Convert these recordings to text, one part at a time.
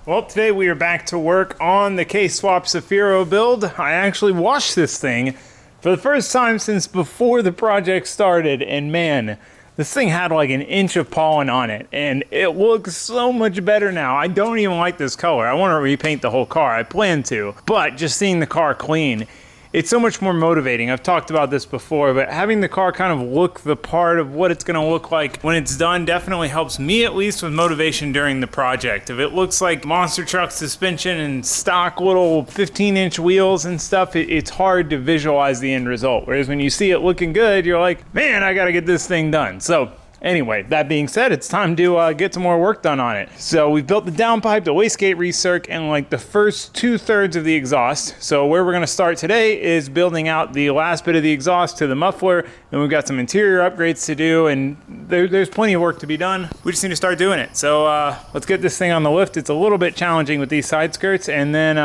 Well, today we are back to work on the K24 Cefiro build. I actually washed this thing for the first time since before the project started, and man, this thing had like an inch of pollen on it, and it looks so much better now. I don't even like this color. I want to repaint the whole car. I plan to, but just seeing the car clean, it's so much more motivating. I've talked about this before, but having the car kind of look the part of what it's gonna look like when it's done definitely helps me, at least, with motivation during the project. If it looks like monster truck suspension and stock little 15-inch wheels and stuff, it's hard to visualize the end result. Whereas when you see it looking good, you're like, man, I gotta get this thing done. So anyway, that being said, it's time to get some more work done on it. So we've built the downpipe, the wastegate recirc, and like the first 2/3 of the exhaust. So where we're gonna start today is building out the last bit of the exhaust to the muffler, and we've got some interior upgrades to do, and there's plenty of work to be done. We just need to start doing it. So let's get this thing on the lift. It's a little bit challenging with these side skirts, and then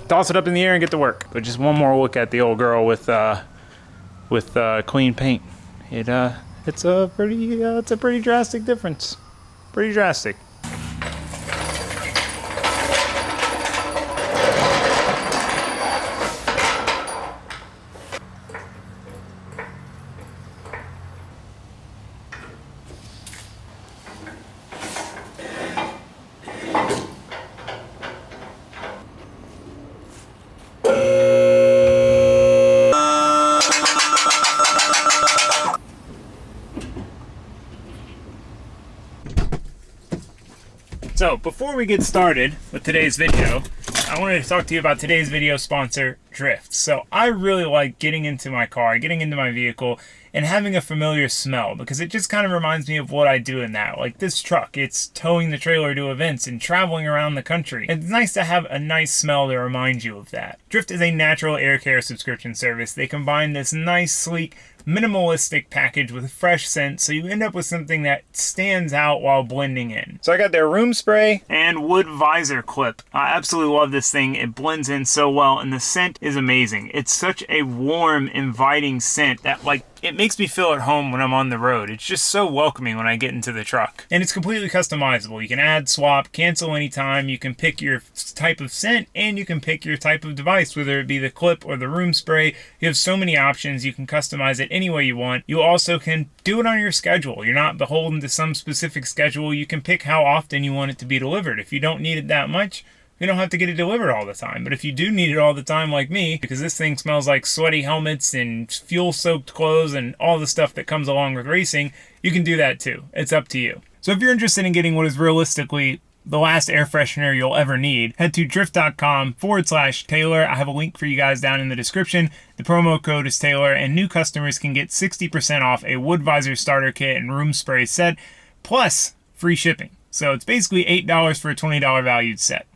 toss it up in the air and get to work. But just one more look at the old girl with clean paint. It's a pretty drastic difference. Pretty drastic. So before we get started with today's video, I wanted to talk to you about today's video sponsor, Drift. So I really like getting into my car, getting into my vehicle, and having a familiar smell, because it just kind of reminds me of what I do in that. Like this truck, it's towing the trailer to events and traveling around the country. It's nice to have a nice smell to remind you of that. Drift is a natural air care subscription service. They combine this nice, sleek, minimalistic package with fresh scent, so you end up with something that stands out while blending in. So I got their room spray and wood visor clip. I absolutely love this thing. It blends in so well, and the scent is amazing. It's such a warm, inviting scent that it makes me feel at home when I'm on the road. It's just so welcoming when I get into the truck. And it's completely customizable. You can add, swap, cancel anytime. You can pick your type of scent, and you can pick your type of device, whether it be the clip or the room spray. You have so many options. You can customize it any way you want. You also can do it on your schedule. You're not beholden to some specific schedule. You can pick how often you want it to be delivered. If you don't need it that much, you don't have to get it delivered all the time. But if you do need it all the time like me, because this thing smells like sweaty helmets and fuel-soaked clothes and all the stuff that comes along with racing, you can do that too. It's up to you. So if you're interested in getting what is realistically the last air freshener you'll ever need, head to drift.com/Taylor. I have a link for you guys down in the description. The promo code is Taylor, and new customers can get 60% off a wood visor starter kit and room spray set, plus free shipping. So it's basically $8 for a $20 valued set.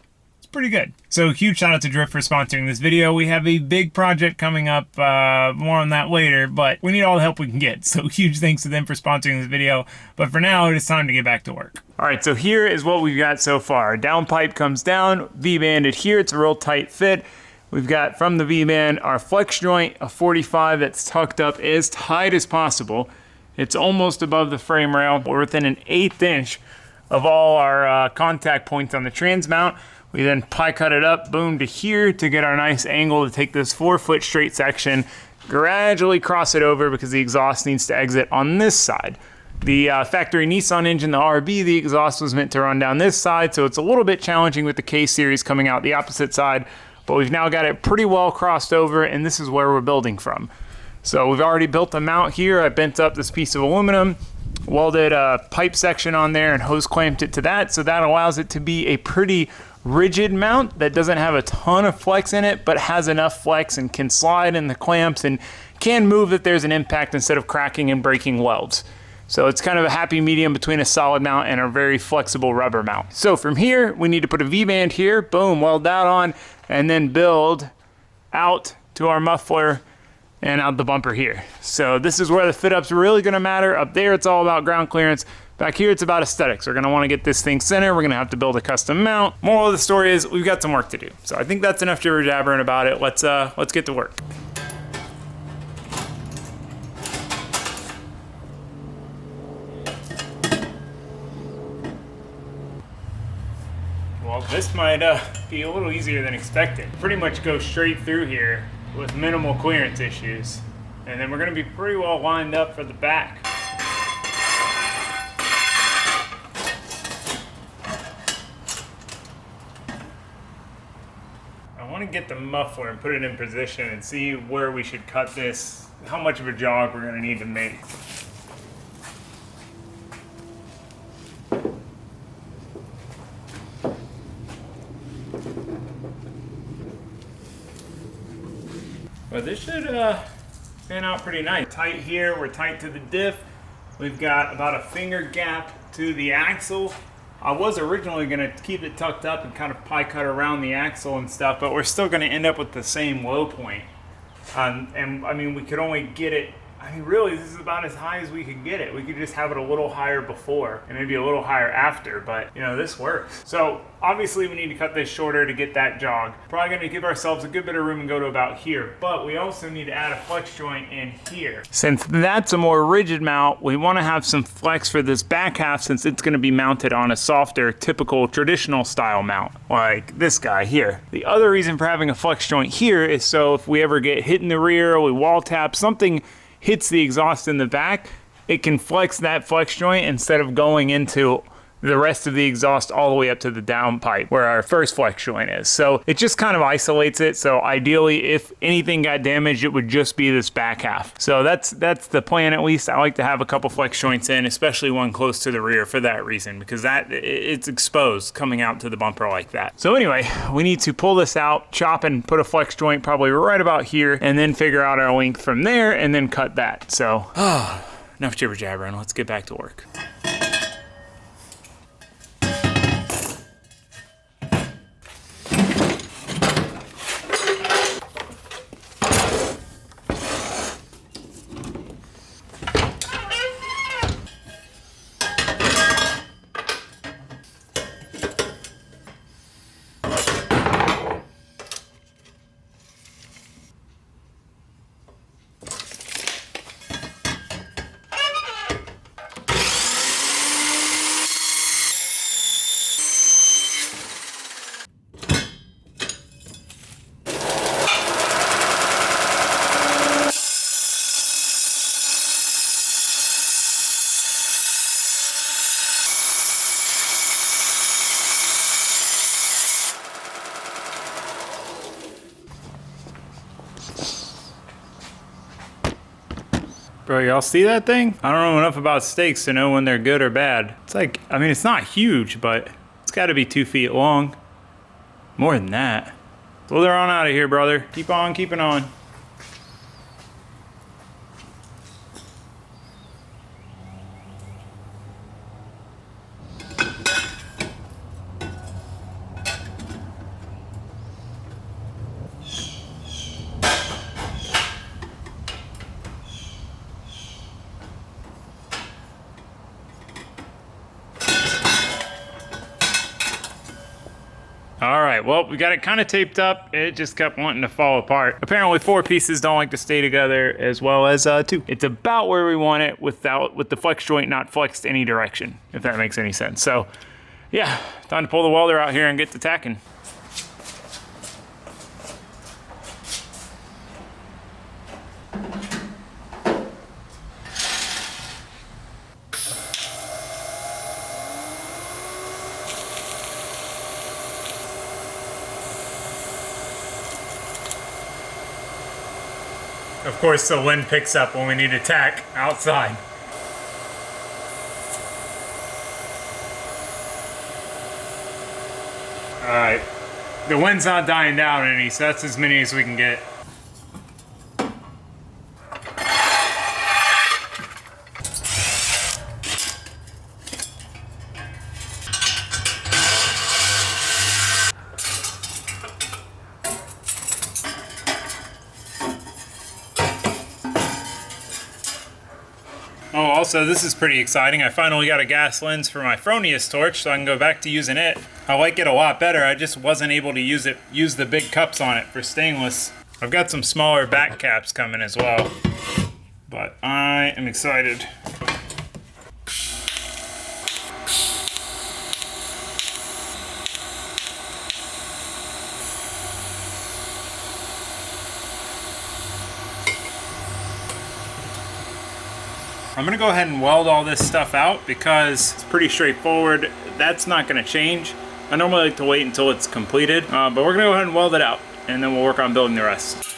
Pretty good. So huge shout out to Drift for sponsoring this video. We have a big project coming up, more on that later, but we need all the help we can get. So huge thanks to them for sponsoring this video. But for now, it is time to get back to work. All right, so here is what we've got so far. Downpipe comes down, V-banded here. It's a real tight fit. We've got from the V-band our flex joint, a 45 that's tucked up as tight as possible. It's almost above the frame rail. We're within an 1/8 inch of all our contact points on the trans mount. We then pie cut it up, boom, to here to get our nice angle to take this 4-foot straight section, gradually cross it over because the exhaust needs to exit on this side. The factory Nissan engine, the RB, the exhaust was meant to run down this side, so it's a little bit challenging with the K-Series coming out the opposite side, but we've now got it pretty well crossed over, and this is where we're building from. So we've already built the mount here. I bent up this piece of aluminum, welded a pipe section on there, and hose clamped it to that, so that allows it to be a pretty rigid mount that doesn't have a ton of flex in it, but has enough flex and can slide in the clamps and can move if there's an impact instead of cracking and breaking welds. So it's kind of a happy medium between a solid mount and a very flexible rubber mount. So from here, we need to put a V-band here, boom, weld that on, and then build out to our muffler and out the bumper here. So this is where the fit up's really gonna matter. Up there, it's all about ground clearance. Back here, it's about aesthetics. We're gonna wanna get this thing center. We're gonna have to build a custom mount. Moral of the story is we've got some work to do. So I think that's enough jibber jabbering about it. Let's get to work. Well, this might be a little easier than expected. Pretty much go straight through here with minimal clearance issues. And then we're gonna be pretty well lined up for the back. I wanna get the muffler and put it in position and see where we should cut this, how much of a jog we're gonna need to make. But this should pan out pretty nice. Tight here, we're tight to the diff. We've got about a finger gap to the axle. I was originally gonna keep it tucked up and kind of pie cut around the axle and stuff, but we're still gonna end up with the same low point. And I mean, we could only get it, I mean, really, this is about as high as we could get it. We could just have it a little higher before and maybe a little higher after, but you know, this works. So obviously we need to cut this shorter to get that jog. Probably gonna give ourselves a good bit of room and go to about here, but we also need to add a flex joint in here. Since that's a more rigid mount, we wanna have some flex for this back half since it's gonna be mounted on a softer, typical traditional style mount, like this guy here. The other reason for having a flex joint here is so if we ever get hit in the rear or we wall tap, something hits the exhaust in the back, it can flex that flex joint instead of going into the rest of the exhaust all the way up to the downpipe where our first flex joint is. So it just kind of isolates it. So ideally, if anything got damaged, it would just be this back half. So that's the plan at least. I like to have a couple flex joints in, especially one close to the rear for that reason, because it's exposed coming out to the bumper like that. So anyway, we need to pull this out, chop and put a flex joint probably right about here, and then figure out our length from there and then cut that. So enough jibber jabbering, let's get back to work. Bro, y'all see that thing? I don't know enough about steaks to know when they're good or bad. It's like, I mean, it's not huge, but it's gotta be 2 feet long. More than that. Well, they're on out of here, brother. Keep on keeping on. All right, well, we got it kind of taped up. It just kept wanting to fall apart. Apparently 4 pieces don't like to stay together as well as 2. It's about where we want it with the flex joint not flexed any direction, if that makes any sense. So yeah, time to pull the welder out here and get to tacking. Of course, the wind picks up when we need to tack outside. All right, the wind's not dying down any, so that's as many as we can get. Oh, also, this is pretty exciting. I finally got a gas lens for my Fronius torch, so I can go back to using it. I like it a lot better. I just wasn't able to use the big cups on it for stainless. I've got some smaller back caps coming as well, but I am excited. I'm gonna go ahead and weld all this stuff out because it's pretty straightforward. That's not gonna change. I normally like to wait until it's completed, but we're gonna go ahead and weld it out and then we'll work on building the rest.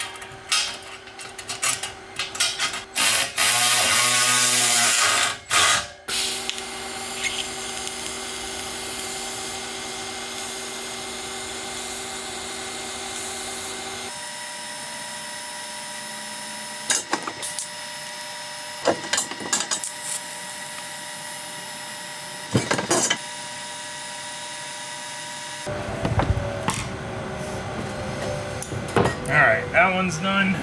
Alright, that one's done.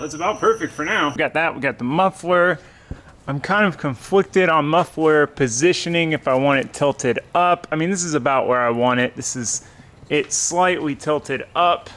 That's about perfect for now. We got that, we got the muffler. I'm kind of conflicted on muffler positioning if I want it tilted up. I mean, this is about where I want it. It's slightly tilted up,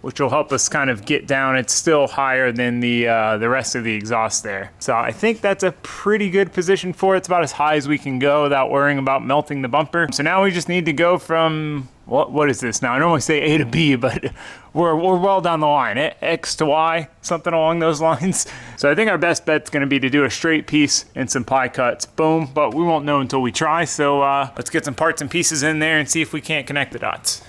which will help us kind of get down. It's still higher than the rest of the exhaust there. So I think that's a pretty good position for it. It's about as high as we can go without worrying about melting the bumper. So now we just need to go from, what is this now? I normally say A to B, but we're well down the line. X to Y, something along those lines. So I think our best bet's gonna be to do a straight piece and some pie cuts. Boom, but we won't know until we try. So let's get some parts and pieces in there and see if we can't connect the dots.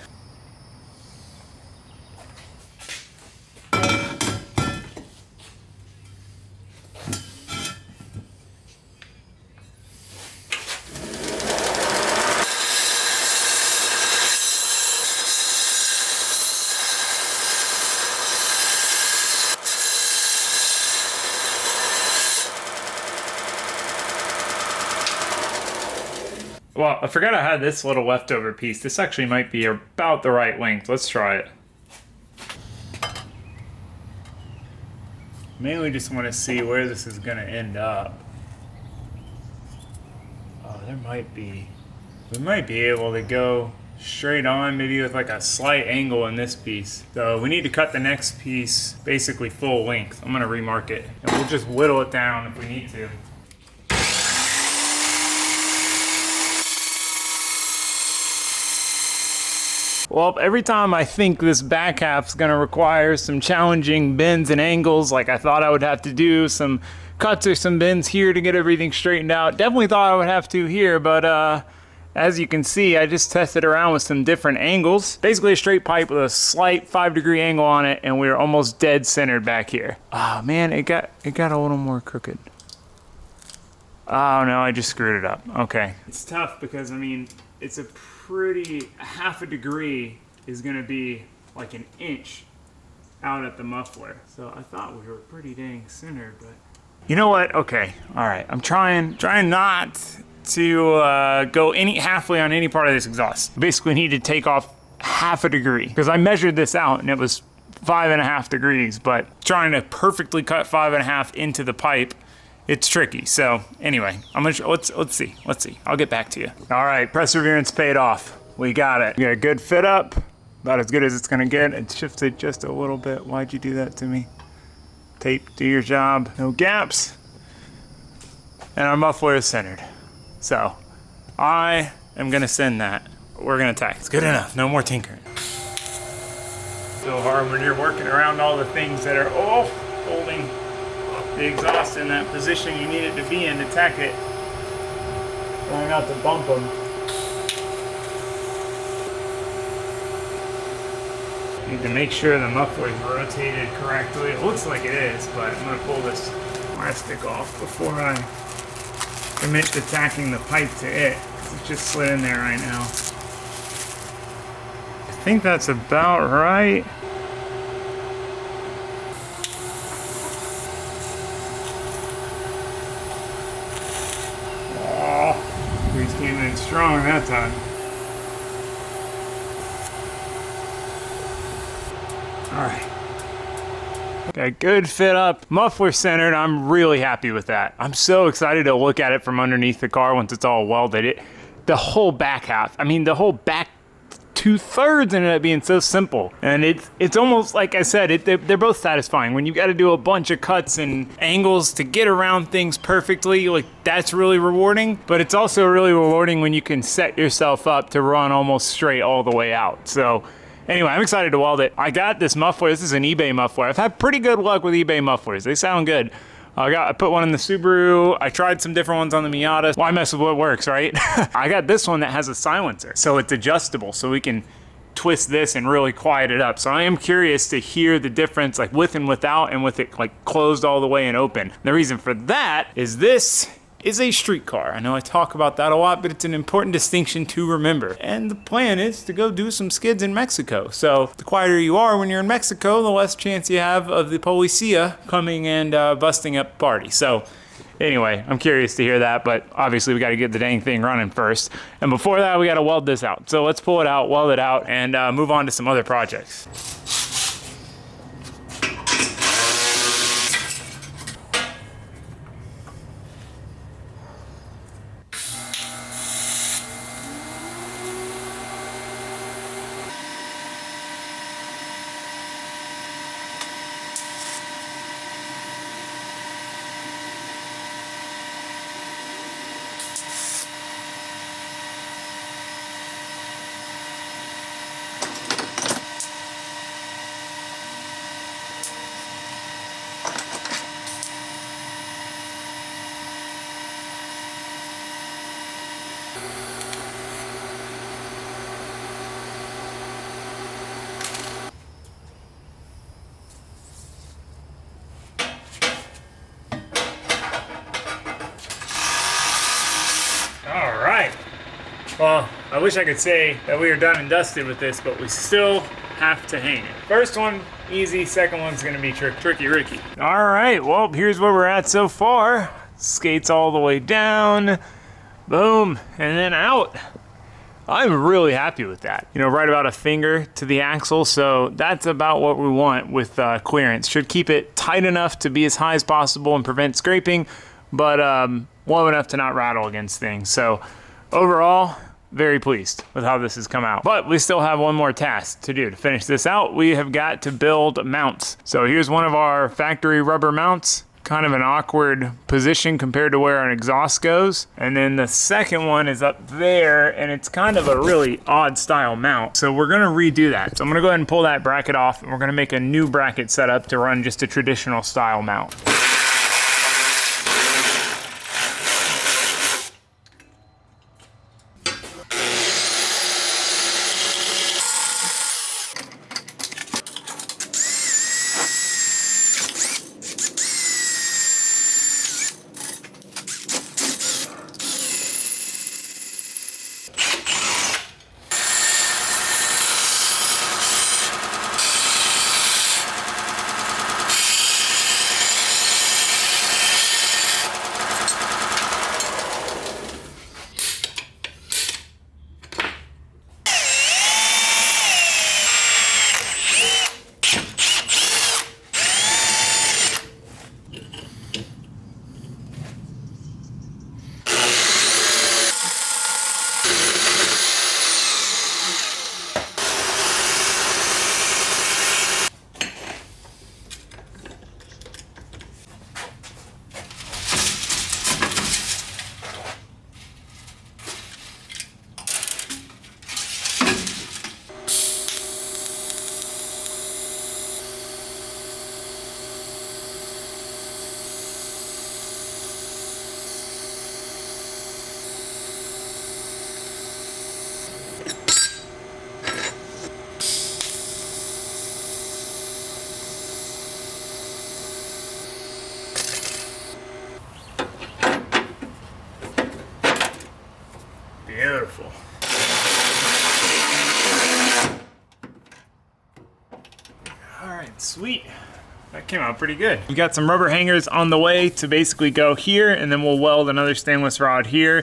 Well, I forgot I had this little leftover piece. This actually might be about the right length. Let's try it. Mainly just want to see where this is going to end up. Oh, we might be able to go straight on, maybe with like a slight angle in this piece. So we need to cut the next piece basically full length. I'm going to remark it, and we'll just whittle it down if we need to. Well, every time I think this back half's gonna require some challenging bends and angles, like I thought I would have to do some cuts or some bends here to get everything straightened out. Definitely thought I would have to here, but as you can see, I just tested around with some different angles. Basically a straight pipe with a slight 5-degree angle on it, and we're almost dead centered back here. Oh man, it got a little more crooked. Oh no, I just screwed it up. Okay. It's tough because, I mean, it's a pretty, half a degree is gonna be like an inch out at the muffler. So I thought we were pretty dang centered, but you know what? Okay, all right. I'm trying not to go halfway on any part of this exhaust. Basically need to take off half a degree because I measured this out and it was 5.5 degrees, but trying to perfectly cut 5.5 into the pipe, it's tricky. So anyway, let's see. I'll get back to you. All right, perseverance paid off. We got it. We got a good fit up, about as good as it's gonna get. It shifted just a little bit. Why'd you do that to me? Tape, do your job. No gaps. And our muffler is centered. So I am gonna send that. We're gonna tack. It's good enough. No more tinkering. So hard when you're working around all the things that are holding the exhaust in that position you need it to be in to tack it. Trying not to bump them. Need to make sure the muffler is rotated correctly. It looks like it is, but I'm going to pull this plastic off before I commit to tacking the pipe to it. It's just slid in there right now. I think that's about right. Oh, these came in strong that time. All right. Got good fit up, muffler centered. I'm really happy with that. I'm so excited to look at it from underneath the car once it's all welded. The whole back half, I mean the whole back 2/3 ended up being so simple. And it's almost like I said, they're both satisfying. When you got to do a bunch of cuts and angles to get around things perfectly, like that's really rewarding. But it's also really rewarding when you can set yourself up to run almost straight all the way out. So anyway, I'm excited to weld it. I got this muffler. This is an eBay muffler. I've had pretty good luck with eBay mufflers. They sound good. I put one in the Subaru. I tried some different ones on the Miata. Why mess with what works, right? I got this one that has a silencer, so it's adjustable, so we can twist this and really quiet it up. So I am curious to hear the difference, like with and without, and with it like closed all the way and open. The reason for that is this is a street car. I know I talk about that a lot, but it's an important distinction to remember. And the plan is to go do some skids in Mexico. So the quieter you are when you're in Mexico, the less chance you have of the policia coming and busting up the party. So anyway, I'm curious to hear that, but obviously we got to get the dang thing running first. And before that, we got to weld this out. So let's pull it out, weld it out, and move on to some other projects. All right. Well, I wish I could say that we are done and dusted with this, but we still have to hang it. First one, easy. Second one's gonna be tricky Ricky. All right, well, here's where we're at so far. Skates all the way down, boom, and then out. I'm really happy with that. You know, right about a finger to the axle, so that's about what we want with clearance. Should keep it tight enough to be as high as possible and prevent scraping, but low enough to not rattle against things. So overall, very pleased with how this has come out. But we still have one more task to do. To finish this out, we have got to build mounts. So here's one of our factory rubber mounts. Kind of an awkward position compared to where an exhaust goes. And then the second one is up there, and it's kind of a really odd style mount. So we're gonna redo that. So I'm gonna go ahead and pull that bracket off, and we're gonna make a new bracket setup to run just a traditional style mount. Beautiful. All right, sweet. That came out pretty good. We got some rubber hangers on the way to basically go here, and then we'll weld another stainless rod here,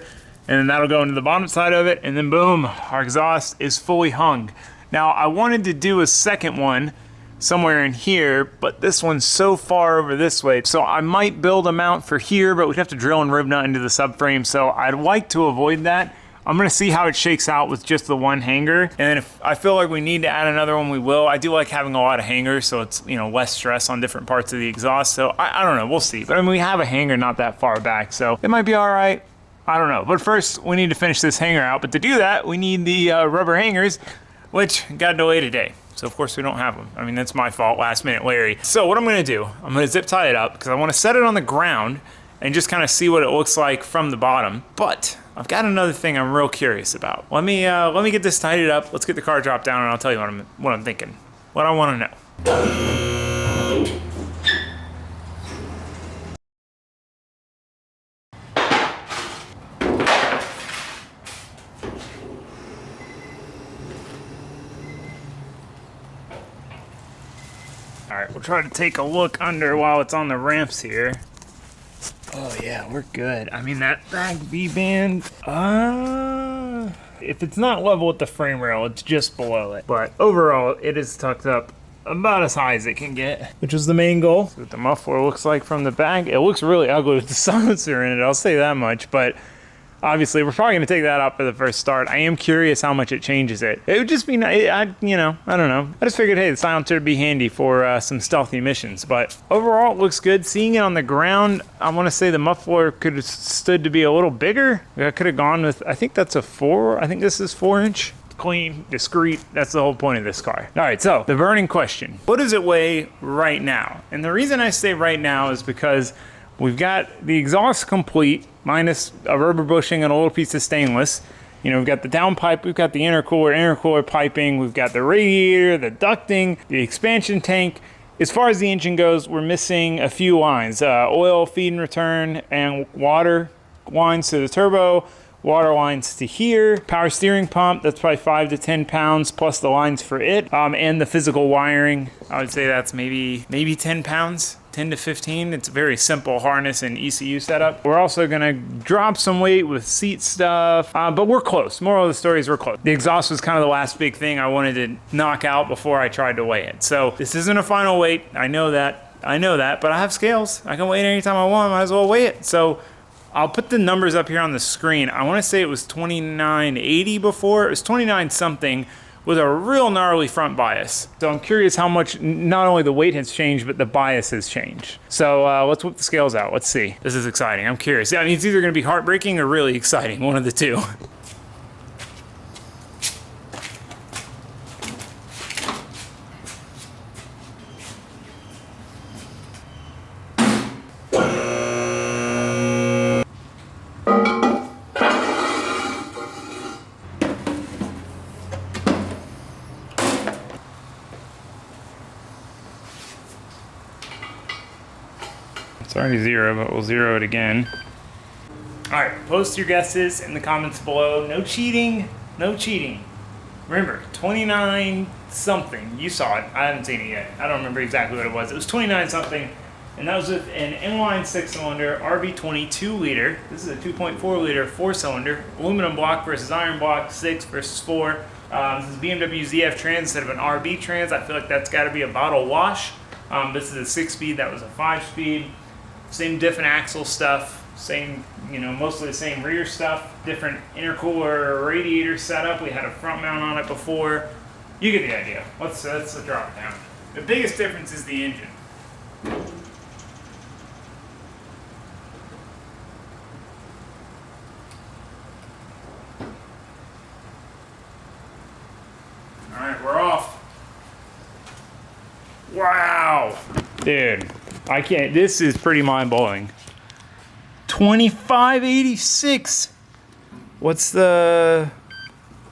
and then that'll go into the bottom side of it, and then boom, our exhaust is fully hung. Now, I wanted to do a second one somewhere in here, but this one's so far over this way, so I might build a mount for here, but we'd have to drill and rib nut into the subframe, so I'd like to avoid that. I'm gonna see how it shakes out with just the one hanger, and then if I feel like we need to add another one, we will. I do like having a lot of hangers, so it's, you know, less stress on different parts of the exhaust, so I don't know, we'll see. But I mean, we have a hanger not that far back, so it might be all right. I don't know, but first we need to finish this hanger out, but to do that, we need the rubber hangers, which got delayed a day. So of course we don't have them. I mean, that's my fault, last minute Larry. So what I'm gonna do, I'm gonna zip tie it up because I wanna set it on the ground and just kind of see what it looks like from the bottom. But I've got another thing I'm real curious about. Let me get this tied up. Let's get the car dropped down and I'll tell you what I'm thinking, what I wanna know. All right, we'll try to take a look under while it's on the ramps here. Oh yeah, we're good. I mean, that back V-band, if it's not level with the frame rail, it's just below it. But overall, it is tucked up about as high as it can get, which is the main goal. See what the muffler looks like from the back. It looks really ugly with the silencer in it, I'll say that much, but obviously, we're probably gonna take that out for the first start. I am curious how much it changes it. It would just be nice, I don't know. I just figured, hey, the silencer would be handy for some stealthy missions. But overall, it looks good. Seeing it on the ground, I wanna say the muffler could have stood to be a little bigger. I could have gone with, I think that's a 4, I think this is 4-inch. Clean, discreet, that's the whole point of this car. All right, so the burning question. What does it weigh right now? And the reason I say right now is because we've got the exhaust complete, minus a rubber bushing and a little piece of stainless. You know, we've got the downpipe, we've got the intercooler piping, we've got the radiator, the ducting, the expansion tank. As far as the engine goes, we're missing a feed lines, oil, feed and return, and water lines to the turbo, water lines to here, power steering pump, that's probably 5 to 10 pounds, plus the lines for it, and the physical wiring. I would say that's maybe 10 pounds. 10 to 15. It's a very simple harness and ECU setup. We're also gonna drop some weight with seat stuff, but we're close. Moral of the story is we're close. The exhaust was kind of the last big thing I wanted to knock out before I tried to weigh it. So this isn't a final weight. I know that, but I have scales. I can weigh it anytime I want, might as well weigh it. So I'll put the numbers up here on the screen. I wanna say it was 2980 before. It was 29 something. With a real gnarly front bias. So I'm curious how much not only the weight has changed, but the bias has changed. So let's whip the scales out, let's see. This is exciting, I'm curious. I mean, it's either gonna be heartbreaking or really exciting, one of the two. It's already 0, but we'll 0 it again. All right, post your guesses in the comments below. No cheating, no cheating. Remember, 29 something. You saw it, I haven't seen it yet. I don't remember exactly what it was. It was 29 something, and that was with an inline 6-cylinder RB20 2-liter. This is a 2.4-liter 4-cylinder. Aluminum block versus iron block, 6 versus 4. This is BMW ZF trans instead of an RB trans. I feel like that's gotta be a bottle wash. This is a 6-speed, that was a 5-speed. Same diff and axle stuff, same, mostly the same rear stuff, different intercooler radiator setup. We had a front mount on it before. You get the idea. Let's drop it down. The biggest difference is the engine. All right, we're off. Wow, dude. I can't, this is pretty mind-blowing. 2586. What's the,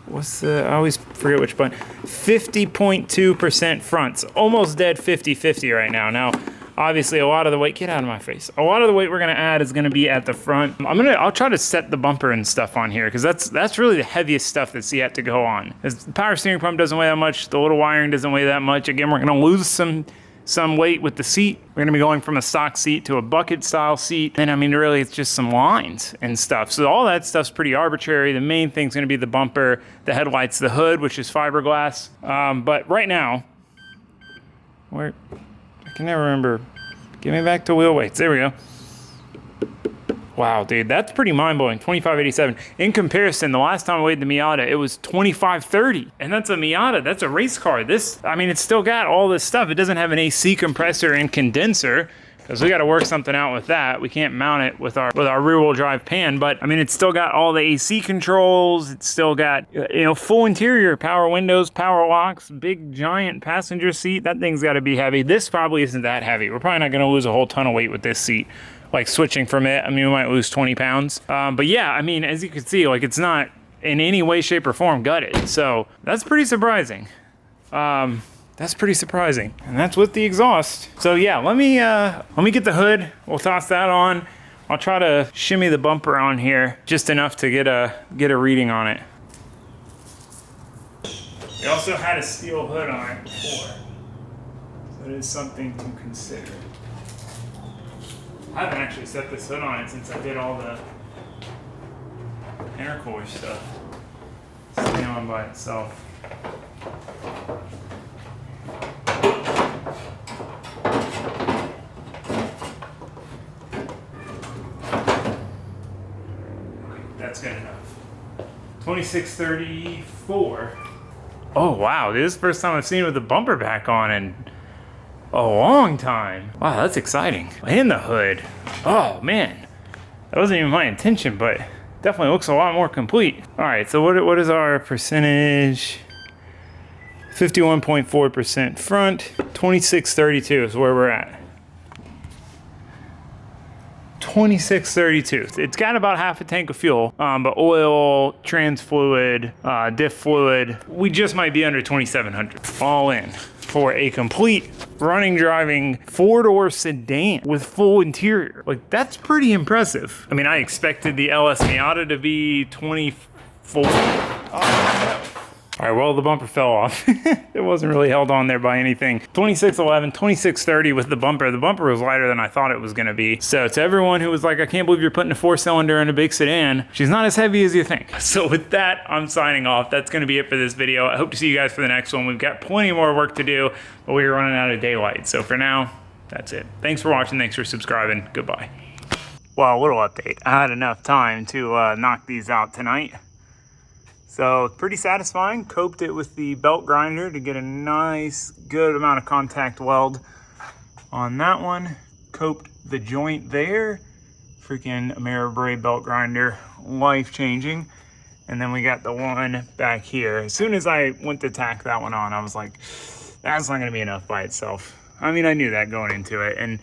I always forget which button. 50.2% fronts. Almost dead 50-50 right now. Now, Obviously, a lot of the weight, get out of my face. A lot of the weight we're gonna add is gonna be at the front. I'll try to set the bumper and stuff on here because that's really the heaviest stuff that's yet to go on. The power steering pump doesn't weigh that much. The little wiring doesn't weigh that much. Again, we're gonna lose some weight with the seat. We're gonna be going from a stock seat to a bucket style seat. And I mean, really, it's just some lines and stuff. So all that stuff's pretty arbitrary. The main thing's gonna be the bumper, the headlights, the hood, which is fiberglass. But right now, I can never remember. Get me back to wheel weights. There we go. Wow, dude, that's pretty mind-blowing. 2587. In comparison, the last time I weighed the Miata, it was 2530. And that's a Miata. That's a race car. This, I mean, it's still got all this stuff. It doesn't have an AC compressor and condenser, because we got to work something out with that. We can't mount it with our rear-wheel drive pan, but I mean, it's still got all the AC controls. It's still got, you know, full interior, power windows, power locks, big giant passenger seat. That thing's got to be heavy. This probably isn't that heavy. We're probably not going to lose a whole ton of weight with this seat. Like switching from it, I mean, we might lose 20 pounds. But yeah, I mean, as you can see, like it's not in any way, shape, or form gutted. So that's pretty surprising. That's pretty surprising. And that's with the exhaust. So yeah, let me get the hood. We'll toss that on. I'll try to shimmy the bumper on here just enough to get a reading on it. We also had a steel hood on it before. So it is something to consider. I haven't actually set this hood on it since I did all the intercooler stuff. Stay on by itself. That's good enough. 2634. Oh wow, this is the first time I've seen it with the bumper back on in a long time. Wow, that's exciting. And the hood. Oh man, that wasn't even my intention, but definitely looks a lot more complete. All right, so what is our percentage? 51.4% front. 2632 is where we're at. 2632. It's got about half a tank of fuel, but oil, trans fluid, diff fluid, we just might be under 2,700 all in for a complete running, driving 4-door sedan with full interior. Like, that's pretty impressive. I mean, I expected the LS Miata to be 24. Oh, no. All right, well, the bumper fell off. It wasn't really held on there by anything. 2611, 2630 with the bumper. The bumper was lighter than I thought it was gonna be. So to everyone who was like, I can't believe you're putting a 4-cylinder in a big sedan, she's not as heavy as you think. So with that, I'm signing off. That's gonna be it for this video. I hope to see you guys for the next one. We've got plenty more work to do, but we're running out of daylight. So for now, that's it. Thanks for watching, thanks for subscribing, goodbye. Well, a little update. I had enough time to knock these out tonight. So pretty satisfying. Coped it with the belt grinder to get a nice, good amount of contact weld on that one. Coped the joint there. Freaking AmeriBraid belt grinder, life-changing. And then we got the one back here. As soon as I went to tack that one on, I was like, that's not gonna be enough by itself. I mean, I knew that going into it. And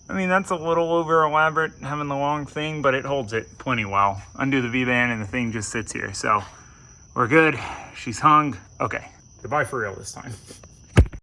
I mean, that's a little over elaborate having the long thing, but it holds it plenty well. Undo the V-band and the thing just sits here. So we're good. She's hung. Okay, goodbye for real this time.